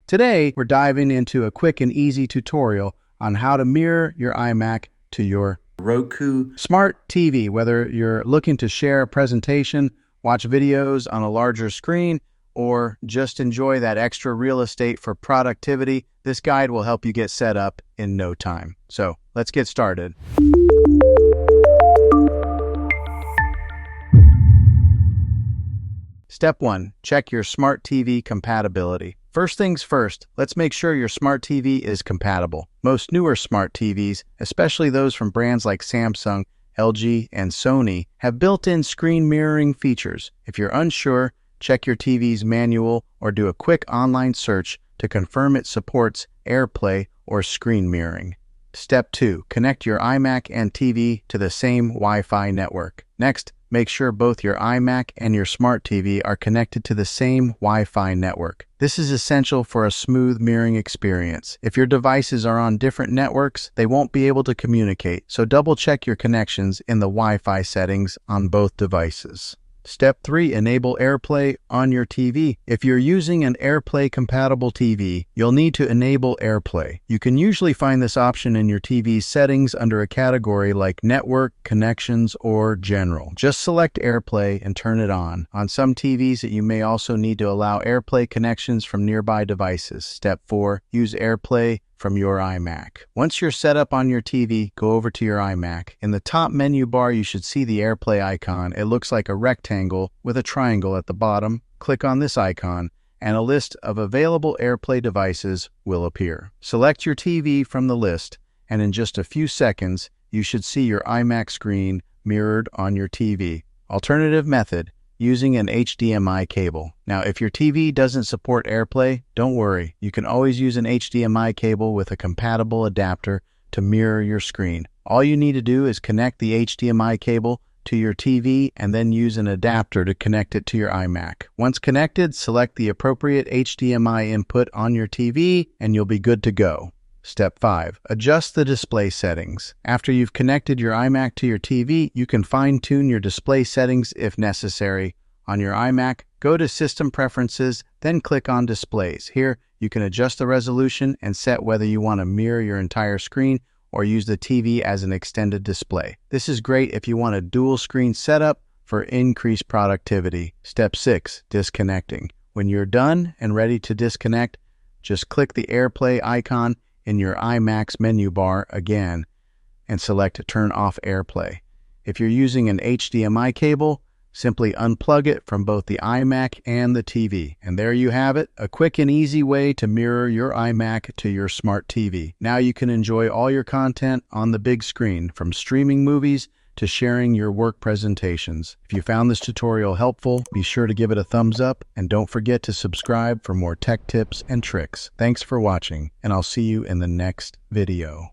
Today, we're diving into a quick and easy tutorial on how to mirror your iMac to your Roku Smart TV. Whether you're looking to share a presentation, watch videos on a larger screen, or just enjoy that extra real estate for productivity, this guide will help you get set up in no time. So, let's get started. Step 1. Check your Smart TV compatibility. First things first, let's make sure your Smart TV is compatible. Most newer Smart TVs, especially those from brands like Samsung, LG, and Sony, have built-in screen mirroring features. If you're unsure, check your TV's manual or do a quick online search to confirm it supports AirPlay or screen mirroring. Step 2. Connect your iMac and TV to the same Wi-Fi network. Next, make sure both your iMac and your Smart TV are connected to the same Wi-Fi network. This is essential for a smooth mirroring experience. If your devices are on different networks, they won't be able to communicate, so double-check your connections in the Wi-Fi settings on both devices. Step 3. Enable AirPlay on your TV. If you're using an AirPlay-compatible TV, you'll need to enable AirPlay. You can usually find this option in your TV's settings under a category like Network, Connections, or General. Just select AirPlay and turn it on. On some TVs, you may also need to allow AirPlay connections from nearby devices. Step 4. Use AirPlay from your iMac. Once you're set up on your TV, go over to your iMac. In the top menu bar, you should see the AirPlay icon. It looks like a rectangle with a triangle at the bottom. Click on this icon, and a list of available AirPlay devices will appear. Select your TV from the list, and in just a few seconds, you should see your iMac screen mirrored on your TV. Alternative method: using an HDMI cable. Now, if your TV doesn't support AirPlay, don't worry. You can always use an HDMI cable with a compatible adapter to mirror your screen. All you need to do is connect the HDMI cable to your TV and then use an adapter to connect it to your iMac. Once connected, select the appropriate HDMI input on your TV and you'll be good to go. Step 5. Adjust the display settings. After you've connected your iMac to your TV, you can fine-tune your display settings if necessary. On your iMac, go to System Preferences, then click on Displays. Here, you can adjust the resolution and set whether you want to mirror your entire screen or use the TV as an extended display. This is great if you want a dual-screen setup for increased productivity. Step 6. Disconnecting. When you're done and ready to disconnect, just click the AirPlay icon in your iMac's menu bar again and select Turn Off AirPlay. If you're using an HDMI cable, simply unplug it from both the iMac and the TV. And there you have it, a quick and easy way to mirror your iMac to your Smart TV. Now you can enjoy all your content on the big screen, from streaming movies to sharing your work presentations. If you found this tutorial helpful, be sure to give it a thumbs up and don't forget to subscribe for more tech tips and tricks. Thanks for watching, and I'll see you in the next video.